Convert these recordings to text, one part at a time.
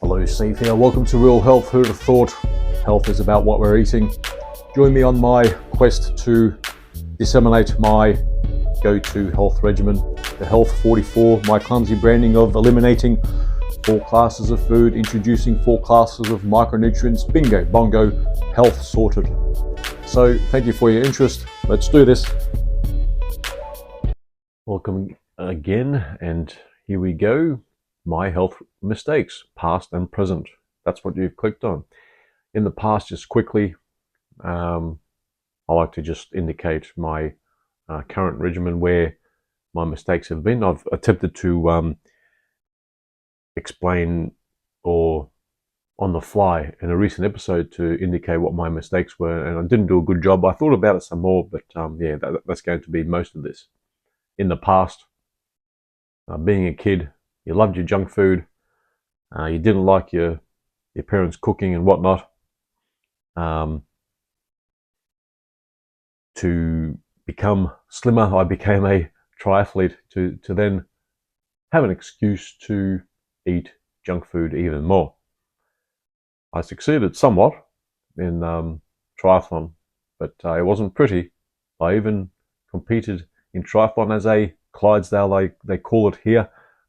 Hello, Steve here. Welcome to Real Health. Who'd have thought health is about what we're eating? Join me on my quest to disseminate my go-to health regimen, the Health 44, my clumsy branding of eliminating 4 classes of food, introducing 4 classes of micronutrients. Bingo, bongo, health sorted. So thank you for your interest. Let's do this. Welcome again, and here we go. My health mistakes, past and present. That's what you've clicked on. In the past, just quickly, I like to just indicate my current regimen where my mistakes have been. I've attempted to explain or on the fly in a recent episode to indicate what my mistakes were, and I didn't do a good job. I thought about it some more, but yeah, that's going to be most of this. In the past, being a kid, you loved your junk food, you didn't like your parents' cooking and whatnot. To become slimmer, I became a triathlete to then have an excuse to eat junk food even more. I succeeded somewhat in triathlon, but it wasn't pretty. I even competed in triathlon as a Clydesdale, they call it here,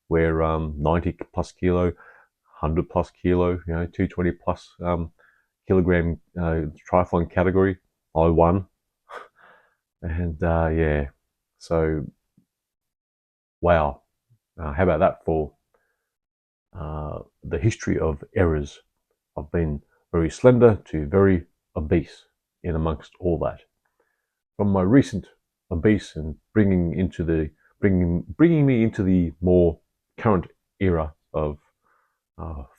where 90 plus kilo, 100 plus kilo, 220 plus kilogram triathlon category. I won. And yeah, so wow, how about that for the history of errors? I've been very slender to very obese in amongst all that. From my recent obese and bringing me into the more current era of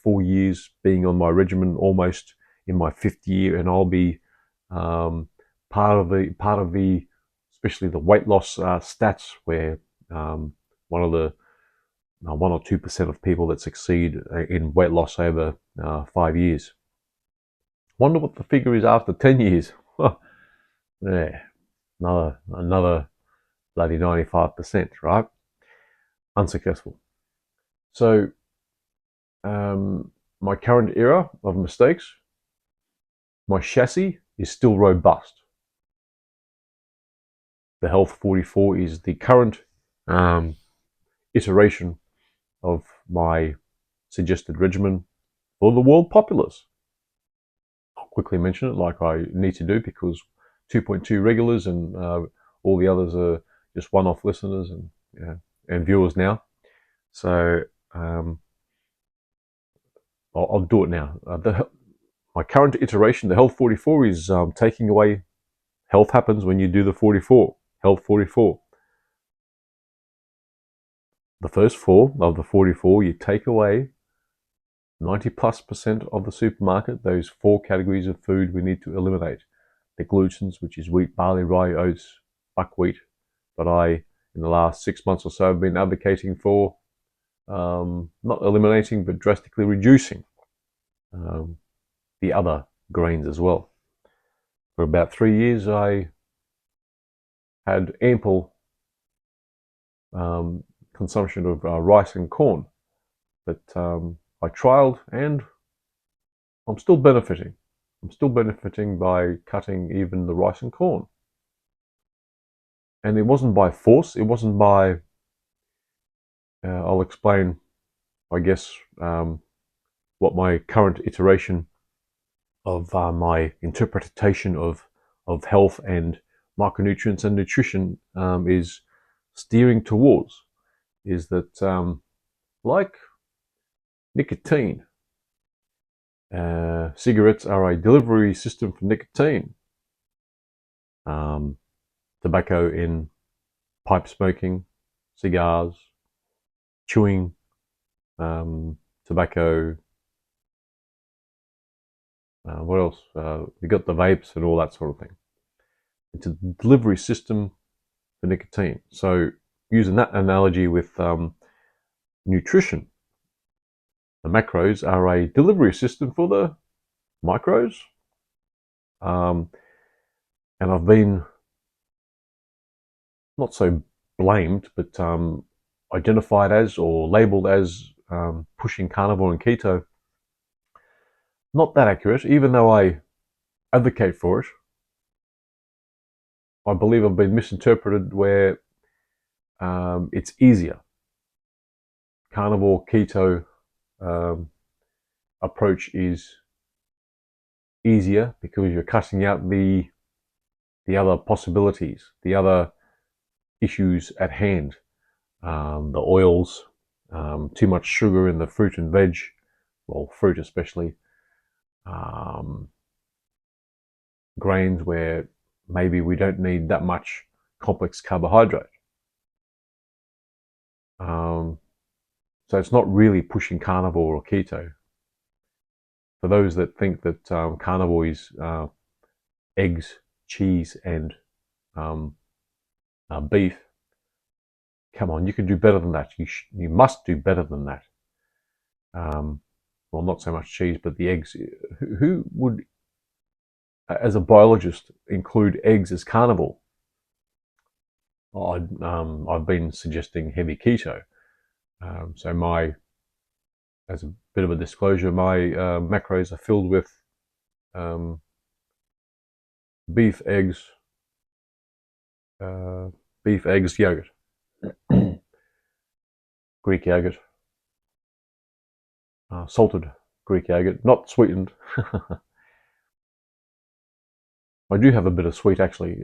4 years being on my regimen, almost in my 5th year, and I'll be part of the especially the weight loss stats, where one or 2% of people that succeed in weight loss over 5 years. Wonder what the figure is after 10 years. Yeah, another bloody 95%, right? Unsuccessful. So my current era of mistakes, my chassis is still robust. The Health 44 is the current iteration of my suggested regimen for the world populace. I'll quickly mention it like I need to do, because 2.2 regulars and all the others are just one-off listeners and viewers now. So I'll do it now. My current iteration, the Health 44, is taking away. Health happens when you do the 44. Health 44. The first 4 of the 44, you take away 90+% of the supermarket. Those 4 categories of food we need to eliminate. The glutens, which is wheat, barley, rye, oats, buckwheat, that I, in the last 6 months or so, have been advocating for not eliminating, but drastically reducing the other grains as well. For about 3 years, I had ample consumption of rice and corn, but I trialed, and I'm still benefiting. I'm still benefiting by cutting even the rice and corn. And it wasn't by force, it wasn't by, I'll explain, I guess, what my current iteration of my interpretation of health and micronutrients and nutrition is steering towards, is that like nicotine, cigarettes are a delivery system for nicotine. Tobacco in pipe smoking, cigars, chewing, tobacco. What else? You got the vapes and all that sort of thing. It's a delivery system for nicotine. So using that analogy with nutrition, the macros are a delivery system for the micros. And I've been not so blamed, but identified as or labeled as pushing carnivore and keto not that accurate, even though I advocate for it. I believe I've been misinterpreted where it's easier. Carnivore keto um, approach is easier because you're cutting out the other possibilities, the other issues at hand, the oils, too much sugar in the fruit and veg, well, fruit especially, um, grains where maybe we don't need that much complex carbohydrate. So it's not really pushing carnivore or keto. For those that think that carnivore is eggs, cheese, and beef, come on, you can do better than that. You must do better than that. Well, not so much cheese, but the eggs. Who would, as a biologist, include eggs as carnivore? I've been suggesting heavy keto. So as a bit of a disclosure, my macros are filled with beef, eggs, yogurt, Greek yogurt, salted Greek yogurt, not sweetened. I do have a bit of sweet actually,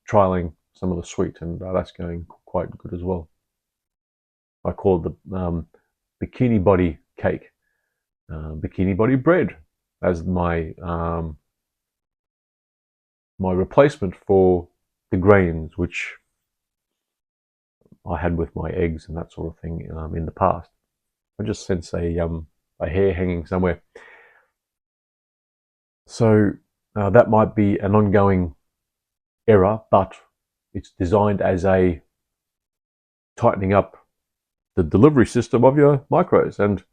trialing some of the sweet, and that's going quite good as well. I call it the bikini body cake, bikini body bread, as my my replacement for the grains which I had with my eggs and that sort of thing in the past. I just sense a hair hanging somewhere. So that might be an ongoing error, but it's designed as a tightening up the delivery system of your micros. And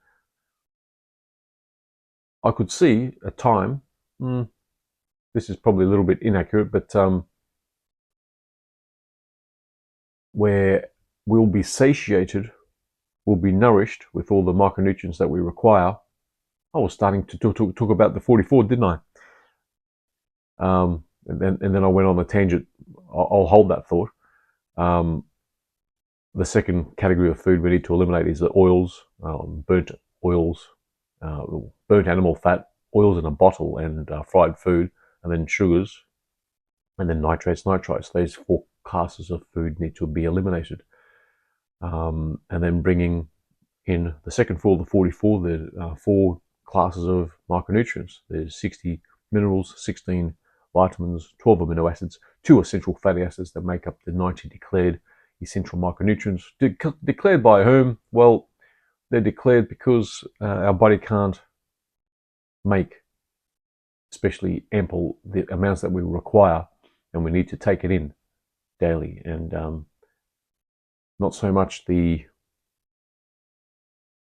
I could see a time, this is probably a little bit inaccurate, but where we'll be satiated, we'll be nourished with all the micronutrients that we require. I was starting to talk about the 44, didn't I? And then I went on a tangent. I'll hold that thought. The second category of food we need to eliminate is the oils, burnt oils, burnt animal fat, oils in a bottle, and fried food, and then sugars, and then nitrates, nitrites. Those four classes of food need to be eliminated. And then bringing in the second floor, the 44, the four classes of micronutrients. There's 60 minerals, 16 vitamins, 12 amino acids, 2 essential fatty acids that make up the 90 declared essential micronutrients. Declared by whom? Well, they're declared because our body can't make especially ample the amounts that we require, and we need to take it in daily. And not so much the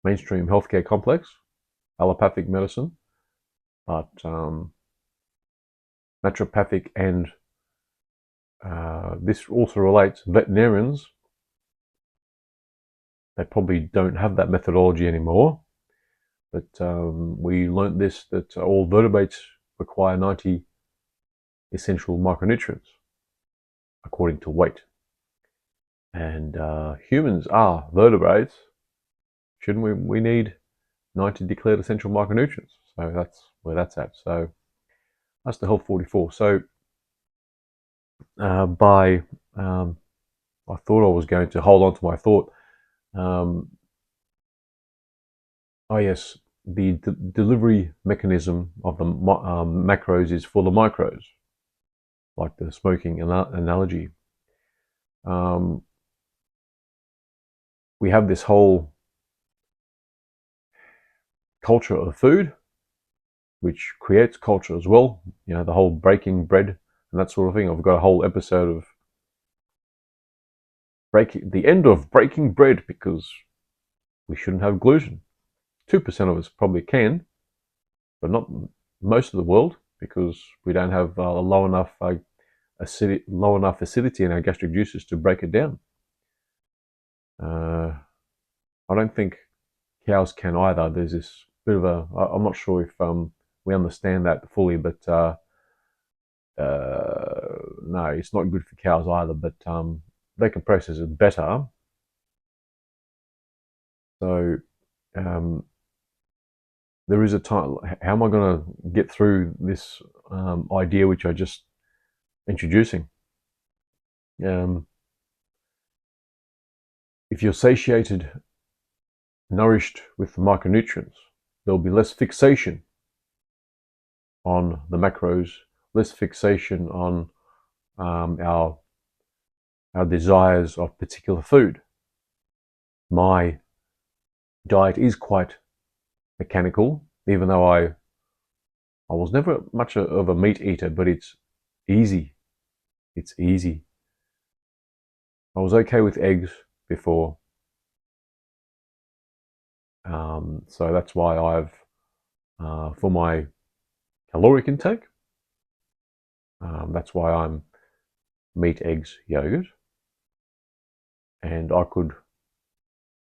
mainstream healthcare complex, allopathic medicine, but naturopathic, and this also relates veterinarians. They probably don't have that methodology anymore, but we learnt this, that all vertebrates require 90 essential micronutrients according to weight. And humans are vertebrates. Shouldn't we? We need 90 declared essential micronutrients. So that's where that's at. So that's the Health 44. So I thought I was going to hold on to my thought. Oh yes, the delivery mechanism of the macros is for the micros, like the smoking analogy. We have this whole culture of food, which creates culture as well. You know, the whole breaking bread and that sort of thing. I've got a whole episode of the end of breaking bread, because we shouldn't have gluten. 2% of us probably can, but not most of the world, because we don't have low enough acidity in our gastric juices to break it down. I don't think cows can either. There's this bit of a, I'm not sure if we understand that fully, but no, it's not good for cows either, but they can process it better. So there is a time. How am I going to get through this idea which I just introducing? If you're satiated, nourished with the micronutrients, there'll be less fixation on the macros, less fixation on our desires of particular food. My diet is quite mechanical, even though I was never much of a meat eater, but it's easy. It's easy. I was okay with eggs before, so that's why I've for my caloric intake, that's why I'm meat, eggs, yogurt, and I could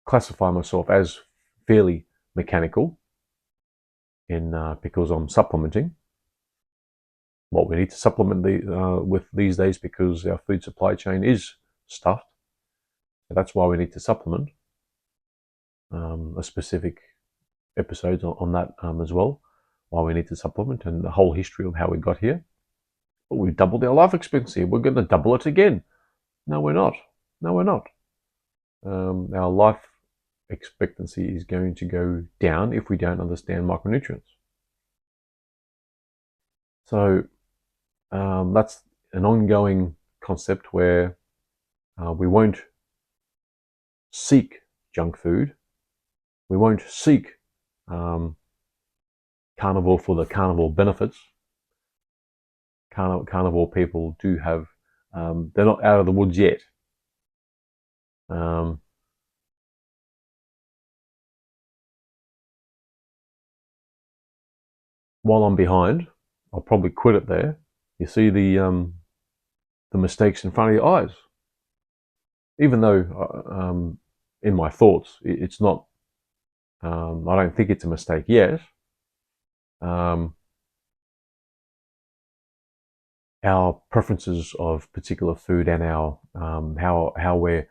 classify myself as fairly mechanical in because I'm supplementing what we need to supplement with these days, because our food supply chain is stuffed. So that's why we need to supplement. A specific episode on that as well, why we need to supplement and the whole history of how we got here. But we've doubled our life expectancy. We're going to double it again. No, we're not. No, we're not. Our life expectancy is going to go down if we don't understand micronutrients. So that's an ongoing concept where we won't seek junk food. We won't seek carnivore for the carnivore benefits. Carnivore people do have, they're not out of the woods yet. While I'm behind, I'll probably quit it there. You see the mistakes in front of your eyes. Even though in my thoughts it's not, I don't think it's a mistake yet. Our preferences of particular food and our how we've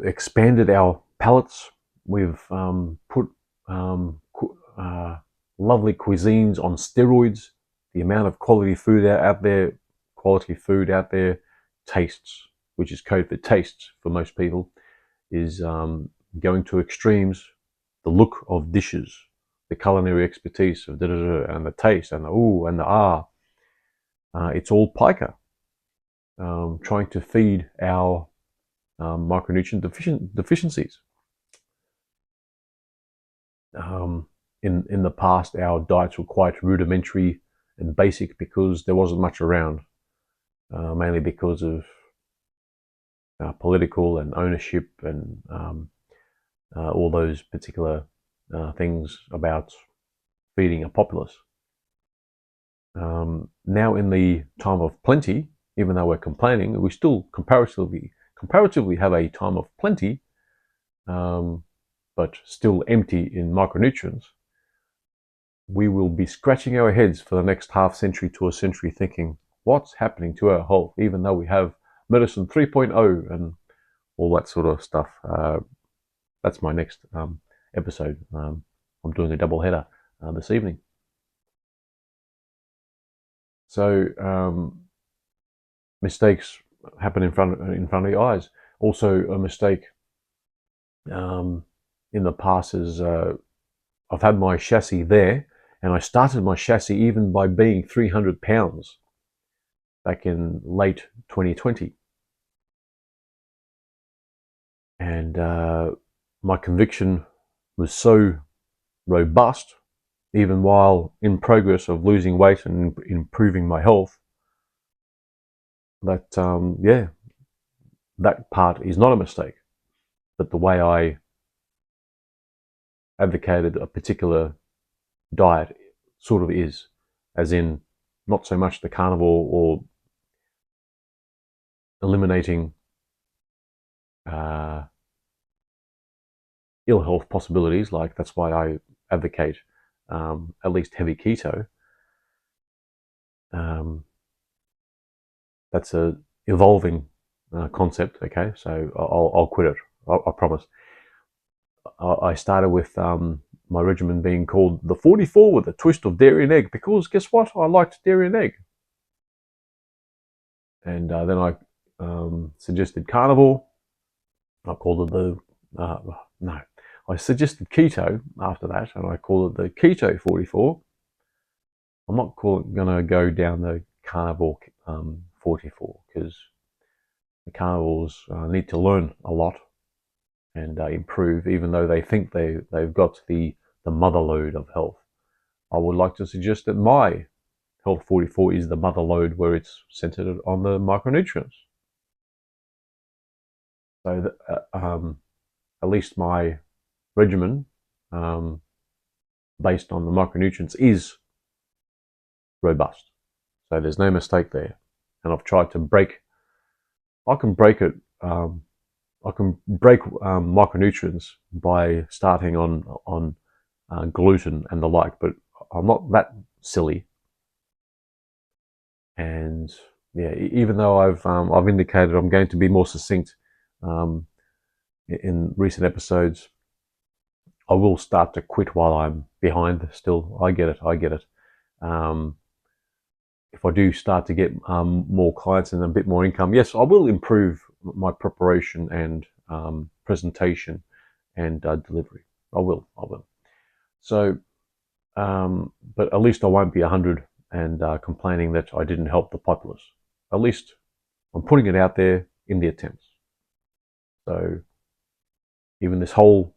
expanded our palates. We've put lovely cuisines on steroids. The amount of quality food out there, tastes, which is code for tastes for most people, is going to extremes. The look of dishes, the culinary expertise of and the taste and the ooh and the ah. It's all pica. Trying to feed our micronutrient deficiencies. In the past, our diets were quite rudimentary and basic because there wasn't much around, mainly because of political and ownership and all those particular things about feeding a populace. Now in the time of plenty, even though we're complaining, we still comparatively have a time of plenty, but still empty in micronutrients. We will be scratching our heads for the next half century to a century thinking, what's happening to our health, even though we have medicine 3.0 and all that sort of stuff. That's my next episode. I'm doing a double header this evening. So mistakes happen in front of your eyes. Also, a mistake in the past is I've had my chassis there, and I started my chassis even by being 300 pounds back in late 2020. And my conviction was so robust, even while in progress of losing weight and improving my health, that that part is not a mistake. But the way I advocated a particular diet sort of is, as in not so much the carnivore or eliminating ill health possibilities. Like that's why I advocate at least heavy keto. That's a evolving concept. Okay, so I'll quit it. I promise. I started with my regimen being called the 44 with a twist of dairy and egg, because guess what? I liked dairy and egg. And then I suggested carnivore. I called it the no. I suggested keto after that, and I called it the keto 44. I'm not going to go down the carnivore 44, because the carnivores need to learn a lot and improve, even though they think they've got the mother lode of health. I would like to suggest that my Health 44 is the mother lode, where it's centered on the micronutrients. So at least my regimen based on the micronutrients is robust. So there's no mistake there. And I've tried to break, I can break it, I can break micronutrients by starting on gluten and the like, but I'm not that silly. And yeah, even though I've indicated I'm going to be more succinct in recent episodes, I will start to quit while I'm behind still. I get it. If I do start to get more clients and a bit more income, yes, I will improve my preparation and presentation and delivery. I will. So, but at least I won't be 100 and complaining that I didn't help the populace. At least I'm putting it out there in the attempts. So even this whole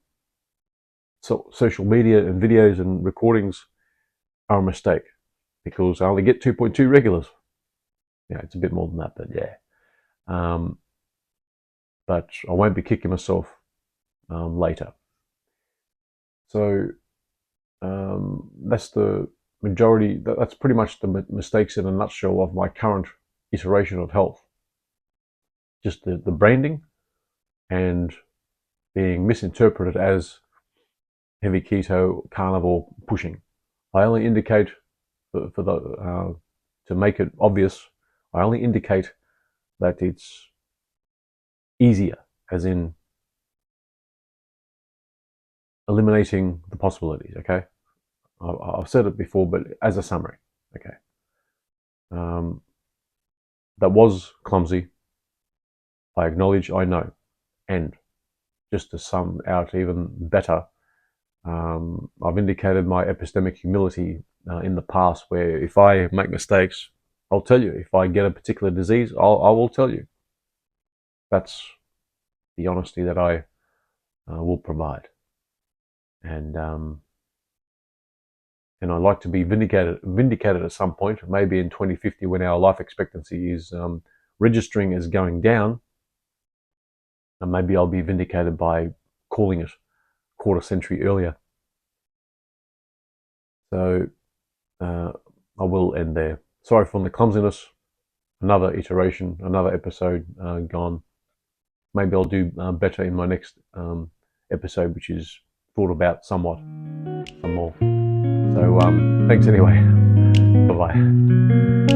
social media and videos and recordings are a mistake, because I only get 2.2 regulars. Yeah, it's a bit more than that, but yeah. But I won't be kicking myself later. So that's the majority, that's pretty much the mistakes in a nutshell of my current iteration of health. Just the branding and being misinterpreted as heavy keto, carnivore pushing. I only indicate to make it obvious, I only indicate that it's easier, as in eliminating the possibilities. Okay, I've said it before, but as a summary. Okay, that was clumsy. I acknowledge, I know, and just to sum out even better, I've indicated my epistemic humility in the past, where if I make mistakes, I'll tell you. If I get a particular disease, I will tell you. That's the honesty that I will provide. And I'd like to be vindicated at some point, maybe in 2050, when our life expectancy is registering as going down, and maybe I'll be vindicated by calling it a quarter century earlier. So I will end there. Sorry for the clumsiness. Another iteration, another episode gone. Maybe I'll do better in my next episode, which is thought about somewhat some more. So thanks anyway. Bye bye.